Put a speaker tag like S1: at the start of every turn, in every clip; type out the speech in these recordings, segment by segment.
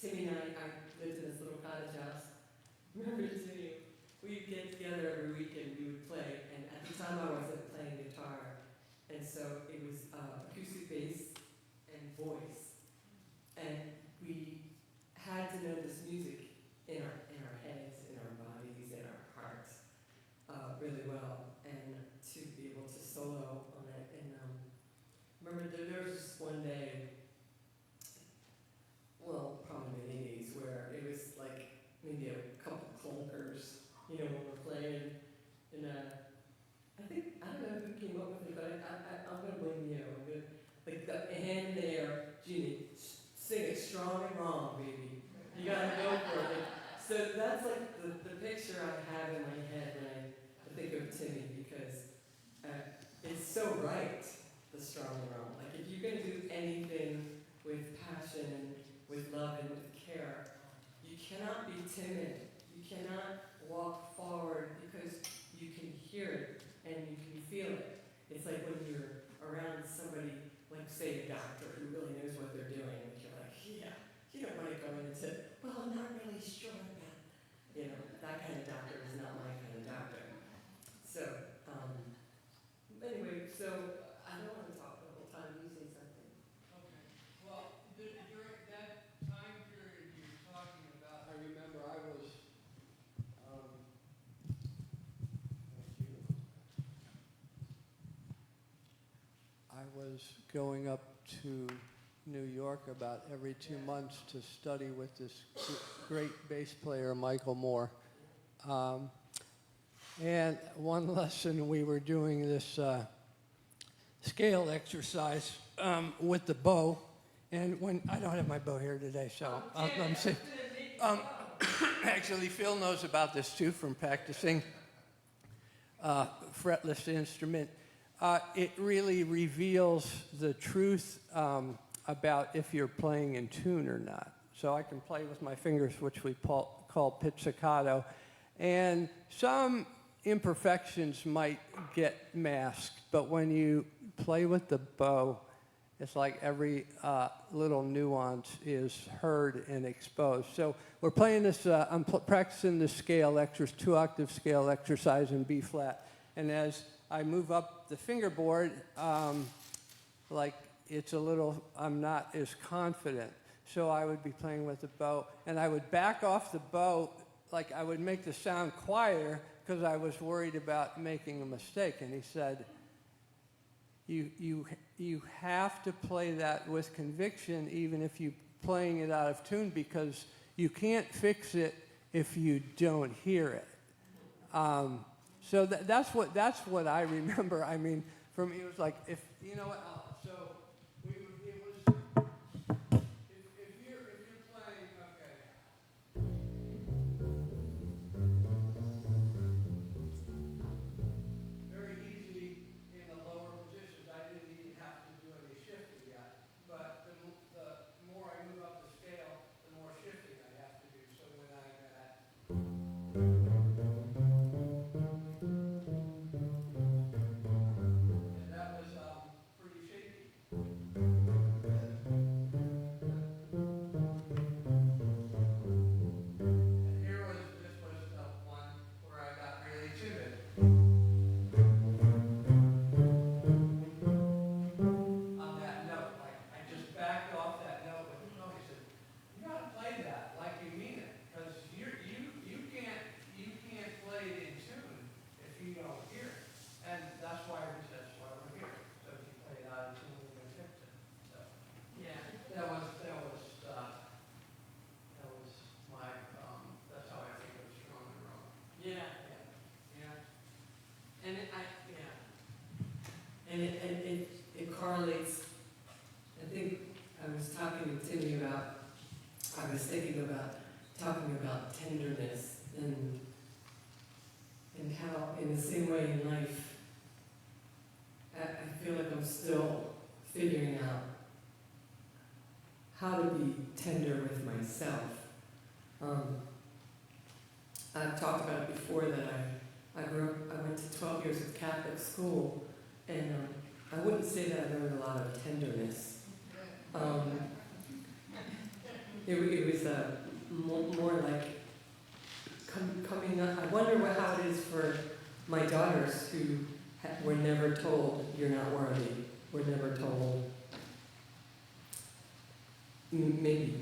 S1: Timmie and I lived in this little cottage house. Remember, Timmie? We'd get together every week and we would play. And at the time, I wasn't playing guitar, and so it was acoustic bass and voice. And we had to know this music in our heads, in our bodies, in our hearts really well, and to be able to solo on it. And remember, there was just one day, well, probably in the 80s, where it was like maybe a couple clunkers, you know, when we're playing. And I don't know who came up with it, but I'm going to blame you. I'm gonna, like, the hand there, Gina, sing it strong and wrong, baby. You got to go for it. So that's like the picture I have in my head when I think of Timmie, because it's so right, the strong and wrong. Like, if you're going to do anything with passion and with love and with care, you cannot be timid. You cannot walk forward, because you can hear it and you can feel it. It's like when you're around somebody, like say a doctor who really knows what they're doing, and you're like, yeah, you don't want to go in and say, well, I'm not really sure about, you know, that kind of doctor is not my kind of doctor. So, anyway, so I don't want to talk the whole time. You say something.
S2: Okay. Well, during that time period you're talking about, I remember I was, thank you. I was going up to New York about every 2 months to study with this great bass player, Michael Moore. And one lesson we were doing this scale exercise with the bow. And when I don't have my bow here today, so I'm saying, actually Phil knows about this too from practicing fretless instrument. It really reveals the truth about if you're playing in tune or not. So I can play with my fingers, which we call pizzicato, and some imperfections might get masked, but when you play with the bow, it's like every little nuance is heard and exposed. So we're playing this, I'm practicing this scale exercise, 2-octave scale exercise in B flat, and as I move up the fingerboard, like it's a little, I'm not as confident. So I would be playing with the bow, and I would back off the bow, like I would make the sound quieter because I was worried about making a mistake. And he said, you have to play that with conviction, even if you're playing it out of tune, because you can't fix it if you don't hear it. So that's what I remember. I mean, for me, it was like, if you know what. So it was if you're playing, okay. Very easy in the lower positions. I didn't even have to do any shifting yet. But the more I move up the scale, the more shifting I have to do. So when I'm at
S1: And it correlates. I think I was talking to Timmie about, I was thinking about talking about tenderness and how in the same way in life, I feel like I'm still figuring out how to be tender with myself. I've talked about it before that I went to 12 years of Catholic school, and I wouldn't say that I learned a lot of tenderness. It was more like coming up. I wonder how it is for my daughters who were never told you're not worthy. Were never told maybe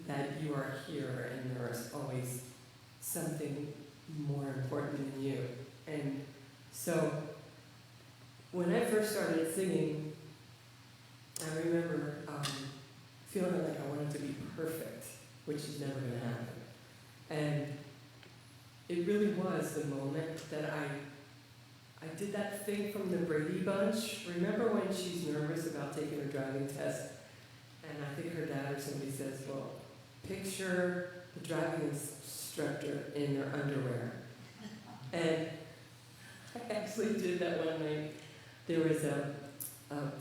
S1: that you are here and there is always something more important than you. And so when I first started singing, I remember feeling like I wanted to be perfect, which is never going to happen. And it really was the moment that I did that thing from the Brady Bunch. Remember when she's nervous about taking her driving test? And I think her dad or somebody says, well, picture the driving instructor in their underwear. And I actually did that one night. There was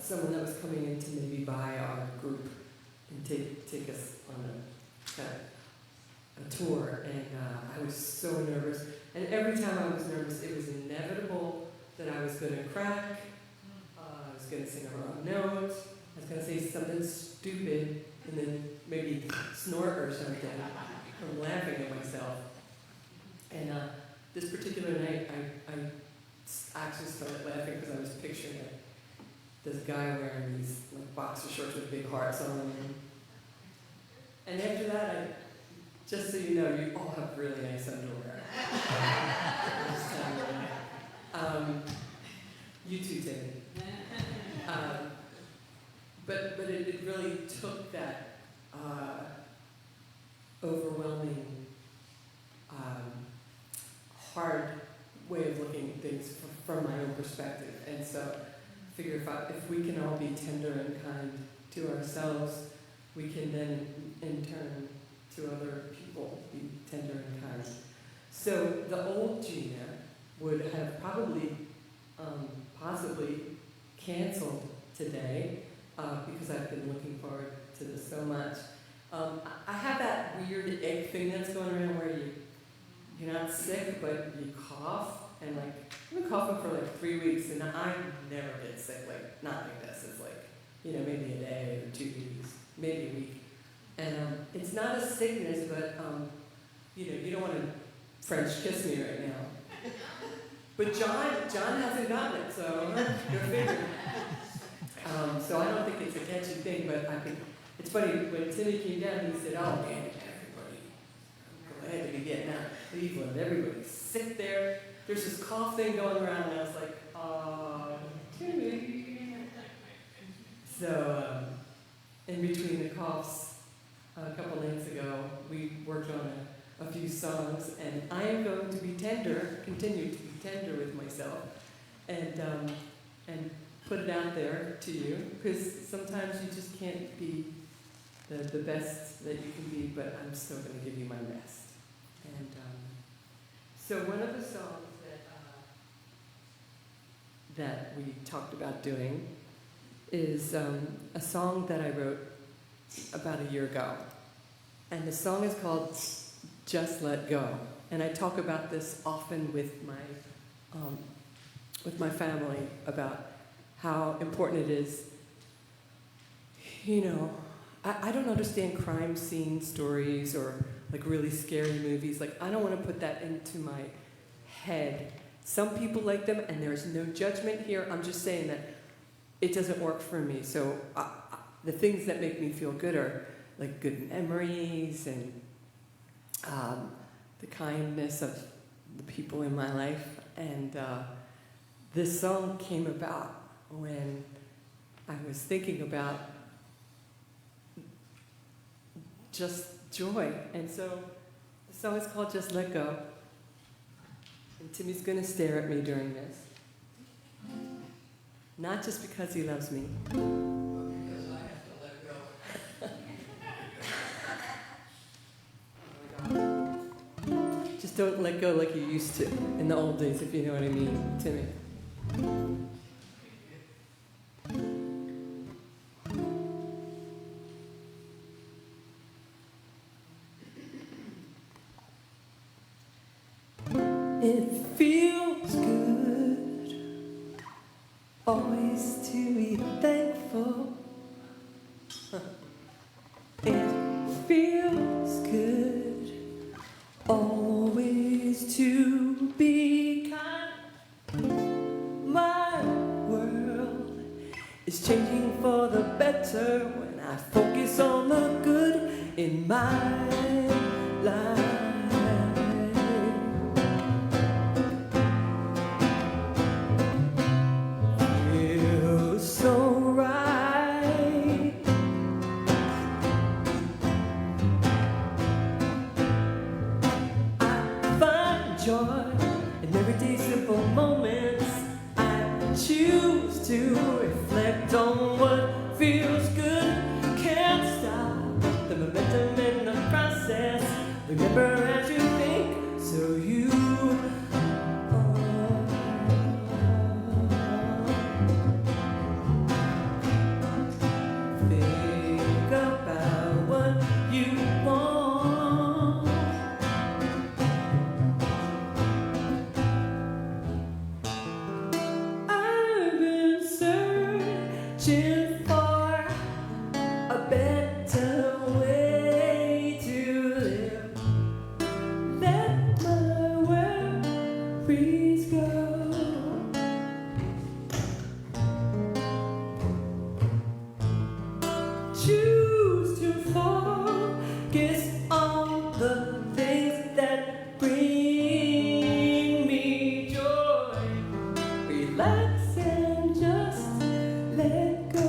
S1: someone that was coming in to maybe buy our group and take us on a tour, and I was so nervous. And every time I was nervous, it was inevitable that I was going to crack, I was going to sing a wrong note, I was going to say something stupid, and then maybe snort or something from laughing at myself. And this particular night, I actually started laughing because I was picturing this guy wearing these like boxer shorts with big hearts on them. And after that, just so you know, you all have really nice underwear. You too, Timmie. But it really took that overwhelming, hard way of looking at things from my own perspective. And so I figure if we can all be tender and kind to ourselves, we can then in turn to other people be tender and kind. So the old Gina would have probably, possibly canceled today because I've been looking forward to this so much. I have that weird egg thing that's going around where you're not sick, but you cough, and like, I've been coughing for like 3 weeks, and I never get sick, like, not like this. It's like, maybe a day or 2 weeks, maybe a week. And it's not a sickness, but, you don't want to French kiss me right now. But John hasn't gotten it, so you're figuring. So I don't think it's a catchy thing, but I think, it's funny, when Timmie came down, he said, oh man, everybody, glad to be getting out of Cleveland, everybody's sick there. There's this cough thing going around, and I was like, Timmie. So, in between the coughs, a couple nights ago, we worked on a few songs, and I am going to be tender, continue to be tender with myself, and put it out there to you, because sometimes you just can't be the best that you can be, but I'm still going to give you my best. And so one of the songs that we talked about doing is a song that I wrote about a year ago. And the song is called Just Let Go. And I talk about this often with my family about how important it is. I don't understand crime scene stories or like really scary movies. Like, I don't want to put that into my head. Some people like them, and there's no judgment here. I'm just saying that it doesn't work for me. So the things that make me feel good are like good memories and the kindness of the people in my life. And this song came about when I was thinking about just joy. And so the song is called Just Let Go. And Timmie's going to stare at me during this. Not just because he loves me. But because I have to let go. Just don't let go like you used to in the old days, if you know what I mean, Timmie. It feels good always to be thankful is changing for the better when I focus on the good in my life. Feels so right. I find joy in everyday simple moments. I choose to reflect on what feels good. Can't stop the momentum in the process. Remember as you think, so you are. Think about what you want. I've been searching for a better way to live. Let my worries go. Choose to focus on the things that bring me joy. Relax and just let go.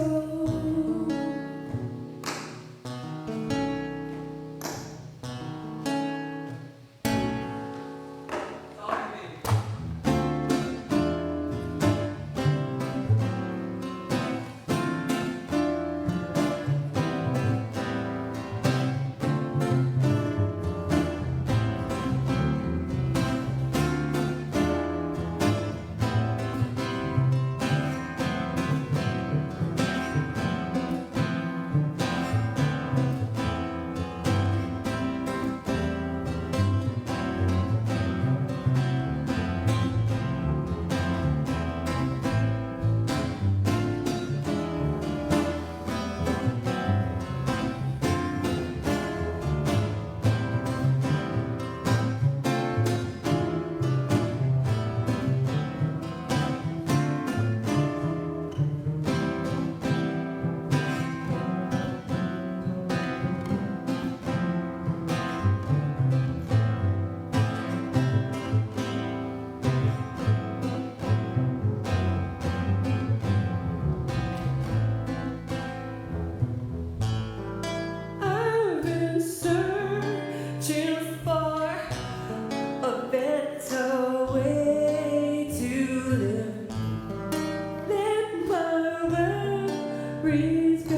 S1: I've been searching for a better way to live. Let my worries go.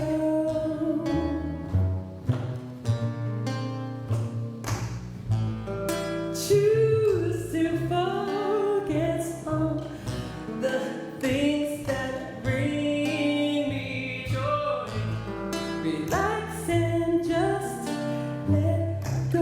S1: Choose to focus on the things that bring me joy. Relax and just let go.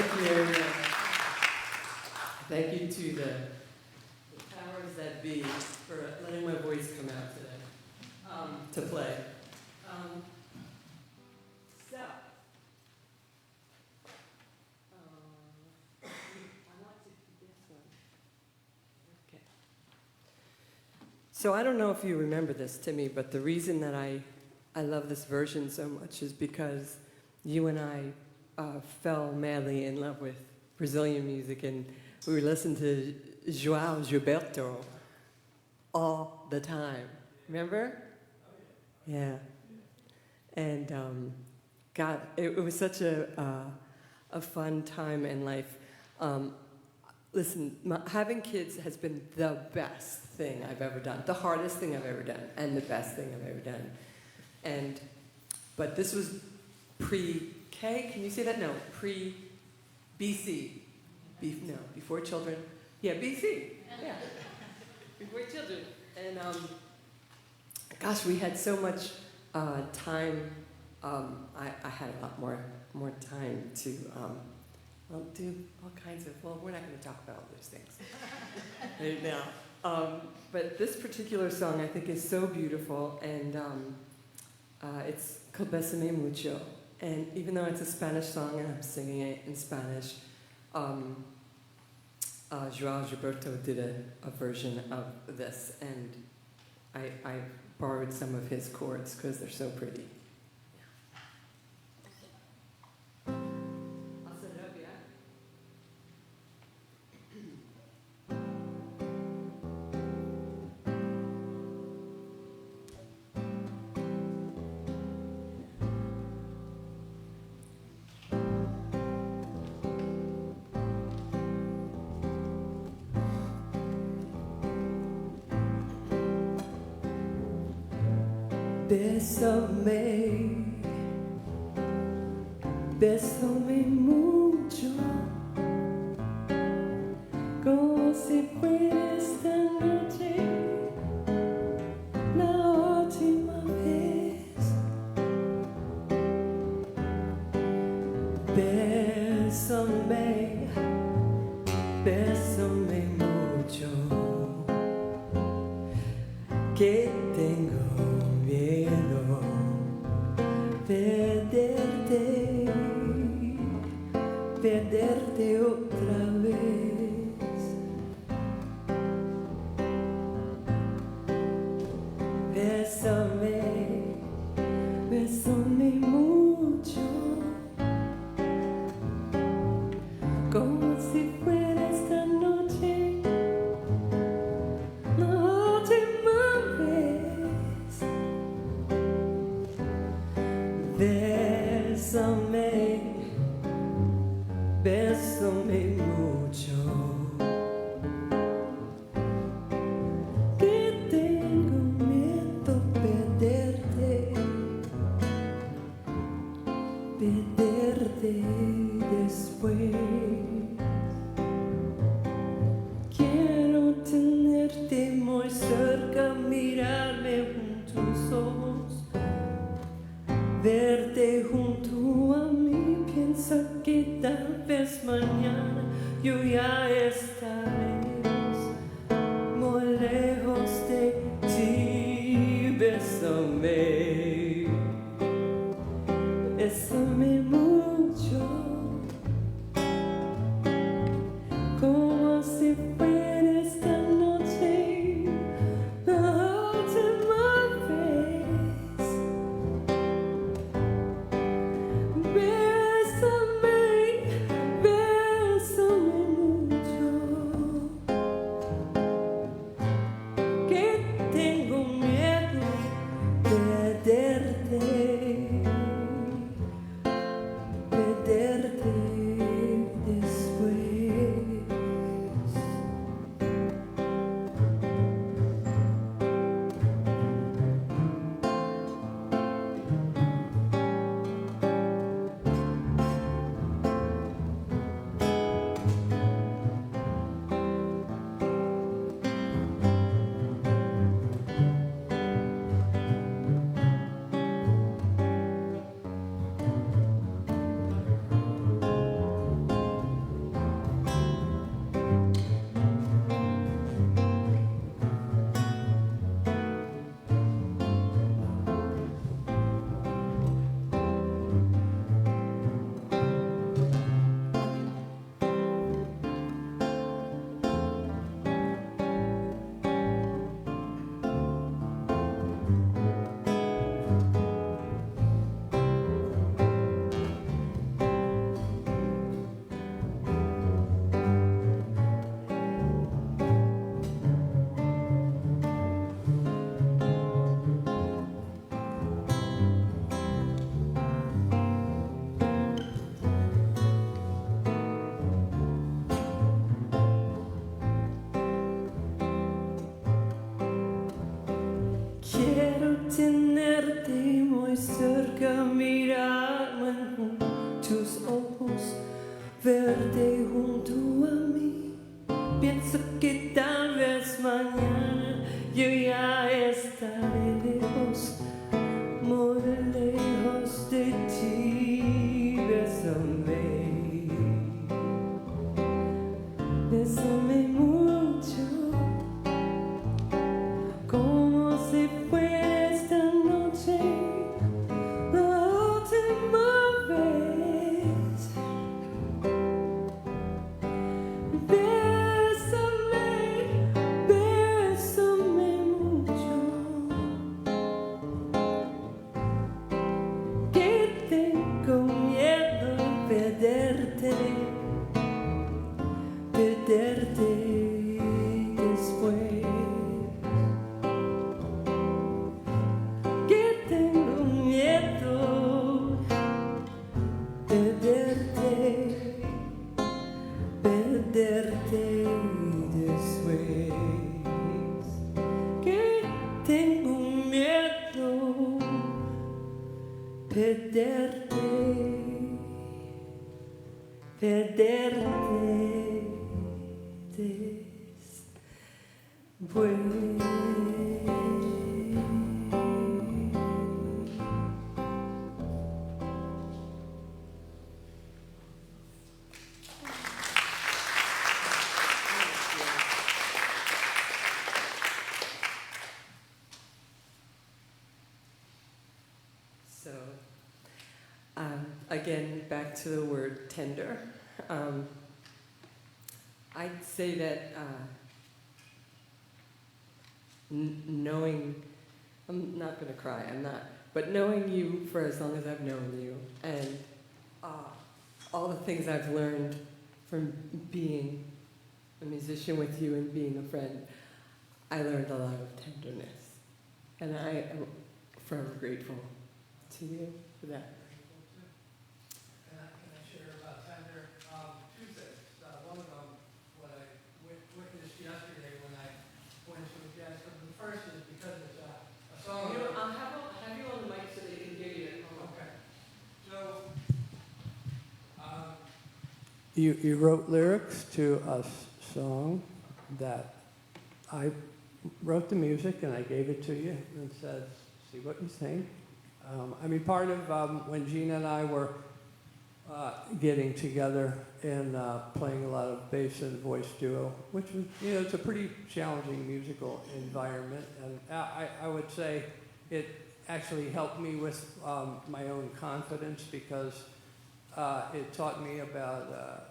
S1: Thank you. Thank you to the powers that be for letting my voice come out today to play. So, I want to do this one. Okay. So I don't know if you remember this, Timmie, but the reason that I love this version so much is because you and I fell madly in love with Brazilian music, and we listened to João Gilberto all the time. Remember? Yeah. And God, it was such a fun time in life. Listen, having kids has been the best thing I've ever done, the hardest thing I've ever done, and the best thing I've ever done. But this was pre-K. Can you say that? No, pre-BC. No, before children. Yeah, BC. Yeah, before children. And gosh, we had so much time. I had a lot more time to do all kinds of. Well, we're not going to talk about all those things right now. But this particular song I think is so beautiful, and it's called Bésame Mucho. And even though it's a Spanish song and I'm singing it in Spanish, João Gilberto did a version of this, and I borrowed some of his chords because they're so pretty. I'll set it up, yeah? Bésame, bésame mucho, como si fuera esta noche la última vez. Bésame, bésame mucho, que tengo miedo perderte otra vez. Bésame, bésame mucho, como si fuera esta noche la última vez. Bésame, bésame mucho, que tengo miedo perderte después. Quiero tenerte muy cerca, mirarme en tus ojos, verte junto a mí. Piensa que tal vez mañana yo ya estaré muy lejos de ti. Bésame, bésame mucho, como si fuera esta noche la última vez. Bésame, bésame mucho, que tengo miedo perderte. tenerte junto a mí. Pienso que tal vez mañana yo ya estaré lejos, muy lejos de ti. Bésame, bésame mucho, como si fuera esta noche la última vez. Bésame, bésame mucho, que tengo miedo de perderte, perderte después. Que tengo miedo de perderte, perderte después. Que tengo miedo perderte, perderte después. So, again, back to the word tender. I'd say that knowing, I'm not going to cry, I'm not, but knowing you for as long as I've known you, and all the things I've learned from being a musician with you and being a friend, I learned a lot of tenderness. And I am forever grateful to you for that.
S2: Can I share about tender? Two things. One of them, what I witnessed yesterday when I went to a jazz club. The first is because it's a song.
S1: I'll have you on the mic so they can hear you at home.
S2: Okay. So, you wrote lyrics to a song that I wrote the music and I gave it to you and said, see what you think. I mean, part of when Gina and I were getting together and playing a lot of bass and voice duo, which was, you know, it's a pretty challenging musical environment. And I would say it actually helped me with my own confidence because it taught me about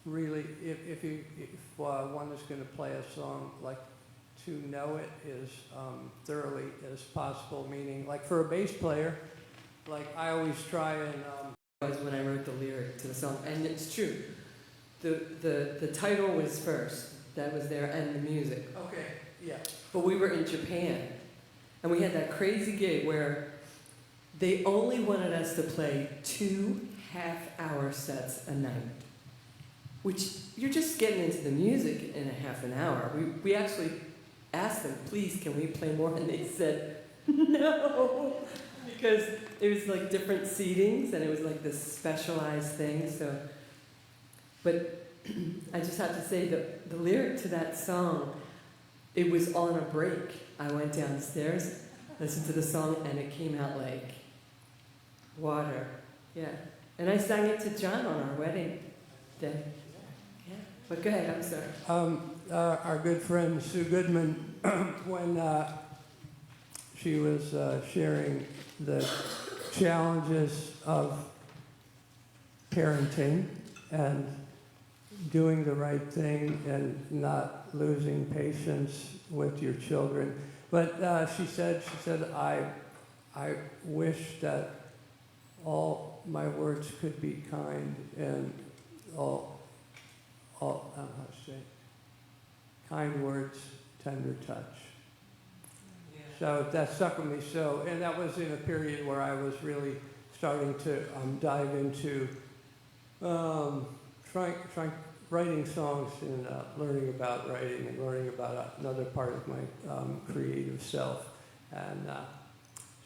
S2: really, if one is going to play a song, like to know it as thoroughly as possible, meaning like for a bass player, like I always try and...
S1: was when I wrote the lyric to the song, and it's true. The title was first, that was there, and the music.
S2: Okay, yeah.
S1: But we were in Japan, and we had that crazy gig where they only wanted us to play 2 half-hour sets a night, which you're just getting into the music in a half an hour. We actually asked them, please, can we play more? And they said, no, because it was like different seatings, and it was like this specialized thing, so. But I just have to say that the lyric to that song, it was on a break. I went downstairs, listened to the song, and it came out like water. Yeah. And I sang it to John on our wedding day. Yeah. But go ahead, I'm sorry.
S2: Our good friend Sue Goodman, when she was sharing the challenges of parenting and doing the right thing and not losing patience with your children. But she said, I wish that all my words could be kind and all I don't know how to say, kind words, tender touch. Yeah. So that stuck with me. So, and that was in a period where I was really starting to dive into writing songs and learning about writing and learning about another part of my creative self. And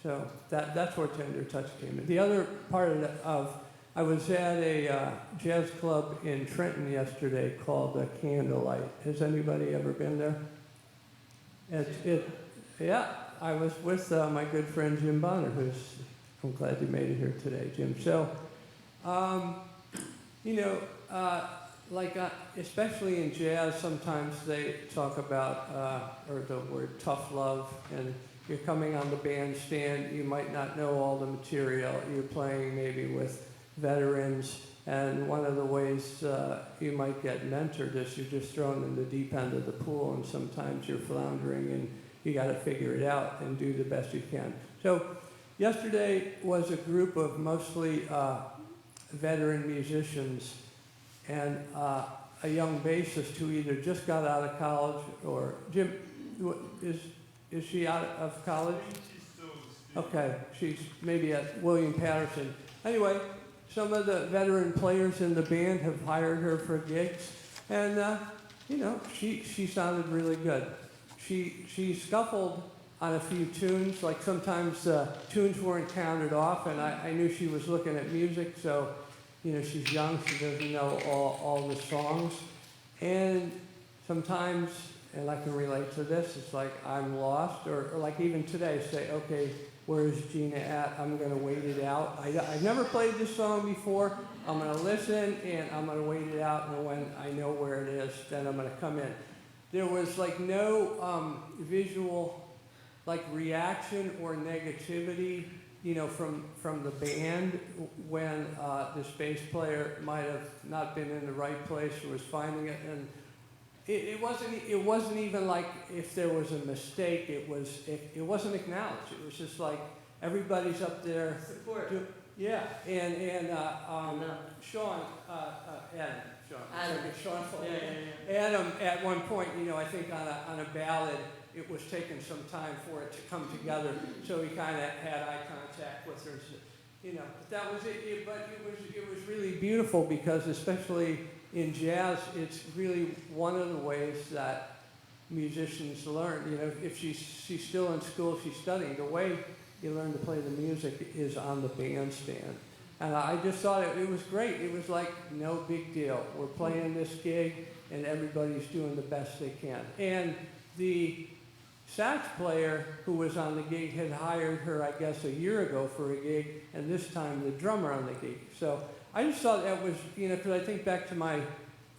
S2: so that's where tender touch came in. The other part of I was at a jazz club in Trenton yesterday called Candlelight. Has anybody ever been there? Yeah, I was with my good friend Jim Bonner, I'm glad you made it here today, Jim. So, especially in jazz, sometimes they talk about, or the word tough love, and you're coming on the bandstand, you might not know all the material, you're playing maybe with veterans, and one of the ways you might get mentored is you're just thrown in the deep end of the pool, and sometimes you're floundering, and you got to figure it out and do the best you can. So yesterday was a group of mostly veteran musicians and a young bassist who either just got out of college or, Jim, is she out of college?
S3: She's still a student. Okay,
S2: she's maybe at William Patterson. Anyway, some of the veteran players in the band have hired her for gigs, and she sounded really good. She scuffled on a few tunes, like sometimes tunes weren't counted off, and I knew she was looking at music, so she's young, she doesn't know all the songs, and sometimes, and I can relate to this, it's like I'm lost, or like even today, say, okay, where's Gina at? I'm going to wait it out. I've never played this song before. I'm going to listen, and I'm going to wait it out, and when I know where it is, then I'm going to come in. There was like no visual reaction or negativity, from the band when this bass player might have not been in the right place or was finding it, and it wasn't even like if there was a mistake. It wasn't acknowledged. It was just like everybody's up there.
S1: Support.
S2: Yeah, and Sean, Adam. Sean.
S1: Yeah.
S2: Adam, at one point, I think on a ballad, it was taking some time for it to come together, so he kind of had eye contact with her. But that was it. But it was really beautiful because, especially in jazz, it's really one of the ways that musicians learn. If she's still in school, she's studying. The way you learn to play the music is on the bandstand. And I just thought it was great. It was like no big deal. We're playing this gig, and everybody's doing the best they can. And the sax player who was on the gig had hired her, I guess, a year ago for a gig, and this time the drummer on the gig. So I just thought that was, because I think back to my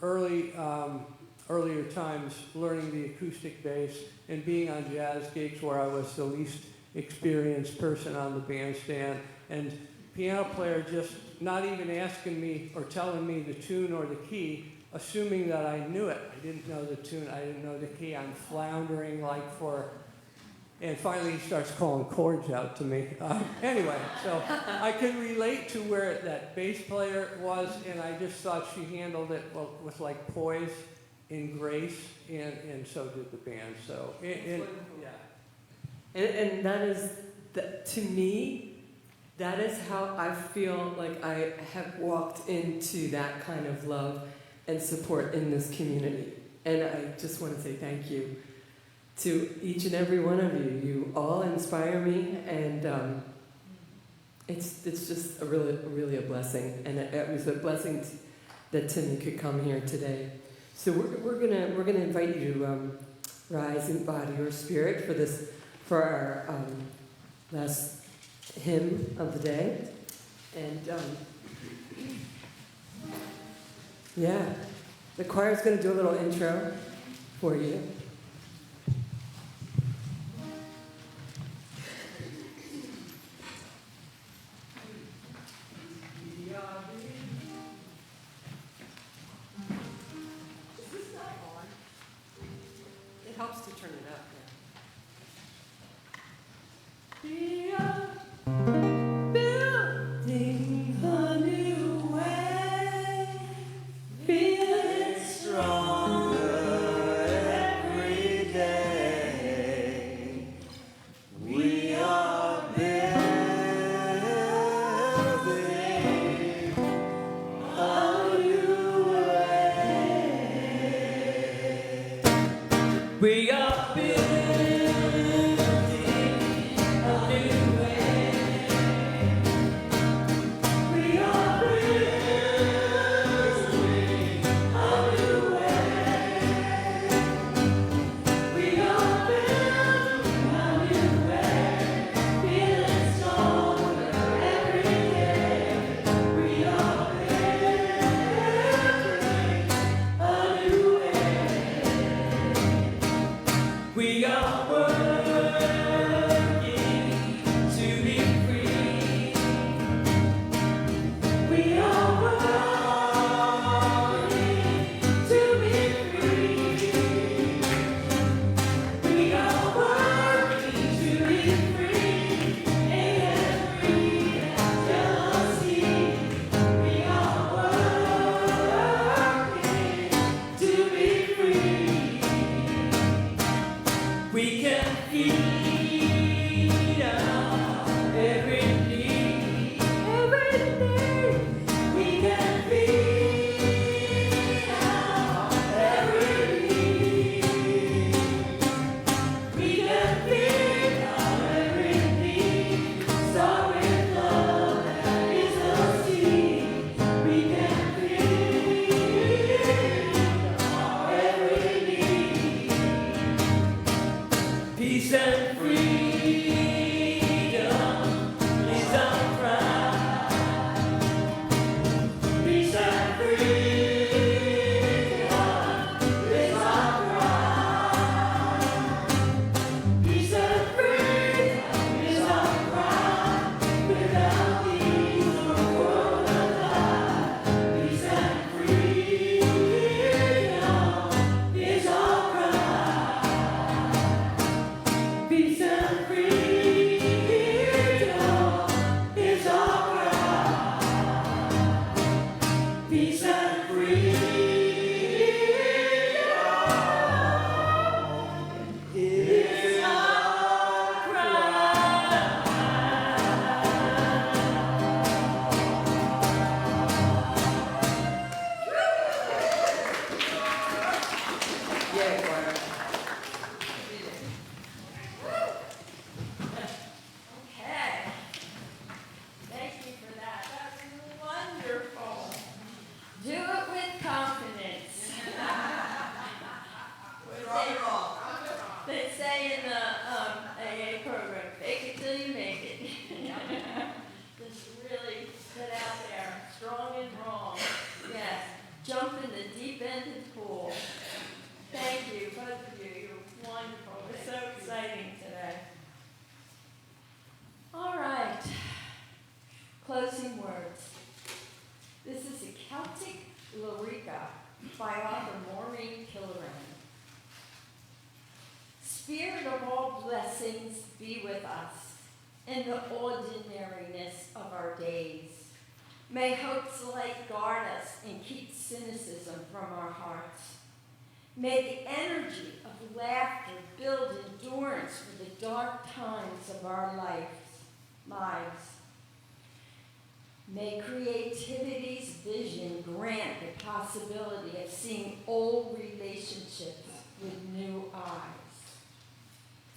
S2: earlier times learning the acoustic bass and being on jazz gigs where I was the least experienced person on the bandstand, and piano player just not even asking me or telling me the tune or the key, assuming that I knew it. I didn't know the tune, I didn't know the key. I'm floundering and finally he starts calling chords out to me. Anyway, so I can relate to where that bass player was, and I just thought she handled it with poise and grace, and so did the band. So, yeah.
S1: And that is, to me, that is how I feel like I have walked into that kind of love and support in this community. And I just want to say thank you to each and every one of you. You all inspire me, and it's just really a blessing. And it was a blessing that Timmie could come here today. So we're gonna invite you to rise in body or spirit for our last hymn of the day. And the choir's going to do a little intro for you. Is this not on? It helps to turn it up. We are building a new way, feeling stronger every day. We are building a new way. We are building a new way.
S4: by author Maureen Killoran. Spirit of all blessings be with us in the ordinariness of our days. May hope's light guard us and keep cynicism from our hearts. May the energy of laughter build endurance for the dark times of our lives. May creativity's vision grant the possibility of seeing old relationships with new eyes.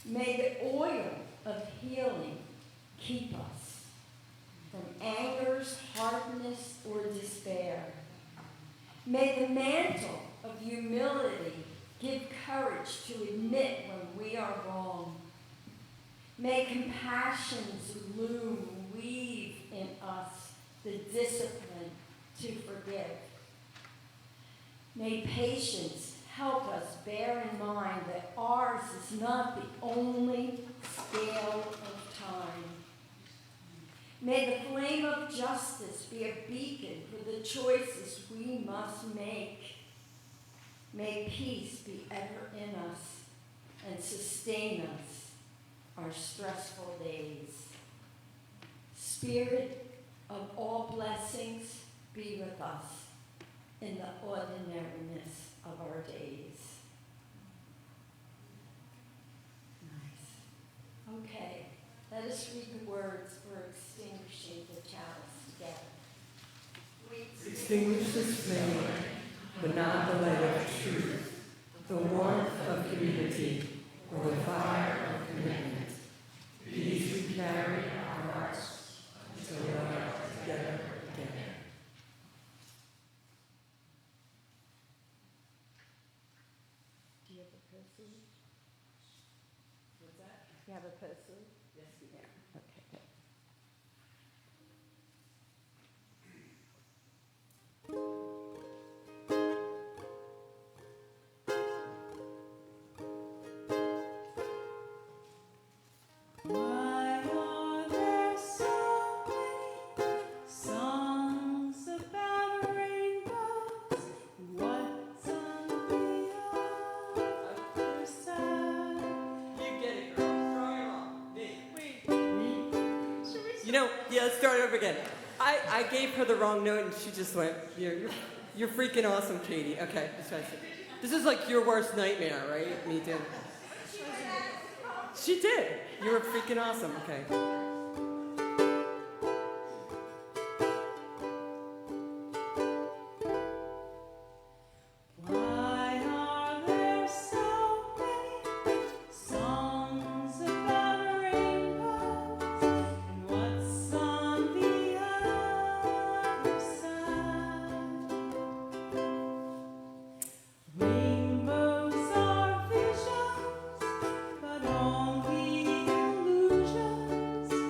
S4: May the oil of healing keep us from anger's hardness or despair. May the mantle of humility give courage to admit when we are wrong. May compassion's loom weave in us the discipline to forgive. May patience help us bear in mind that ours is not the only scale of time. May the flame of justice be a beacon for the choices we must make. May peace be ever in us and sustain us our stressful days. Spirit of all blessings be with us in the ordinariness of our days. Nice. Okay, let us read the words for extinguishing the chalice together. We
S1: Extinguish this flame, but not the light of truth, the warmth of community, or the fire of commitment. These we carry in our hearts until we are together again.
S4: Do you have a person?
S1: What's that?
S4: You have a person?
S1: Yes, we
S4: Yeah. Okay, good.
S5: Why are there so many songs about rainbows? What's on the other side?
S1: You get it, girl. Strong and all. Me.
S5: Wait,
S1: You know, yeah, let's start over again. I gave her the wrong note and she just went, you're freaking awesome, Katie. Okay, that's right. This is like your worst nightmare, right? Me too. She did. You were freaking awesome. Okay.
S5: why are there so many songs about rainbows? And what's on the other side? Rainbows are visions, but only illusions.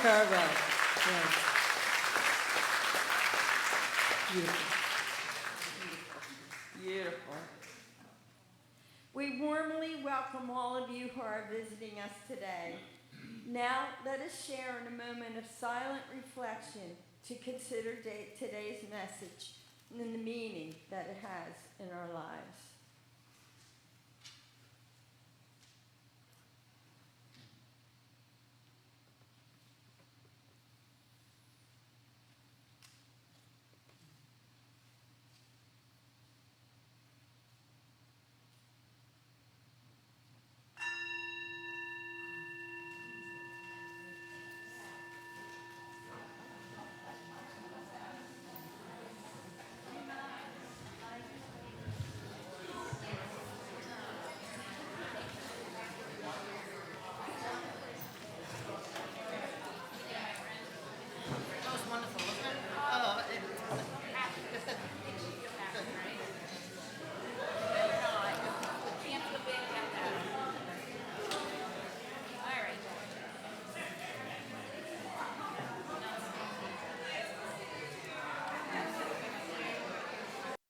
S1: Carvel. Yes. Beautiful.
S4: Beautiful. We warmly welcome all of you who are visiting us today. Now, let us share in a moment of silent reflection to consider today's message and the meaning that it has in our lives.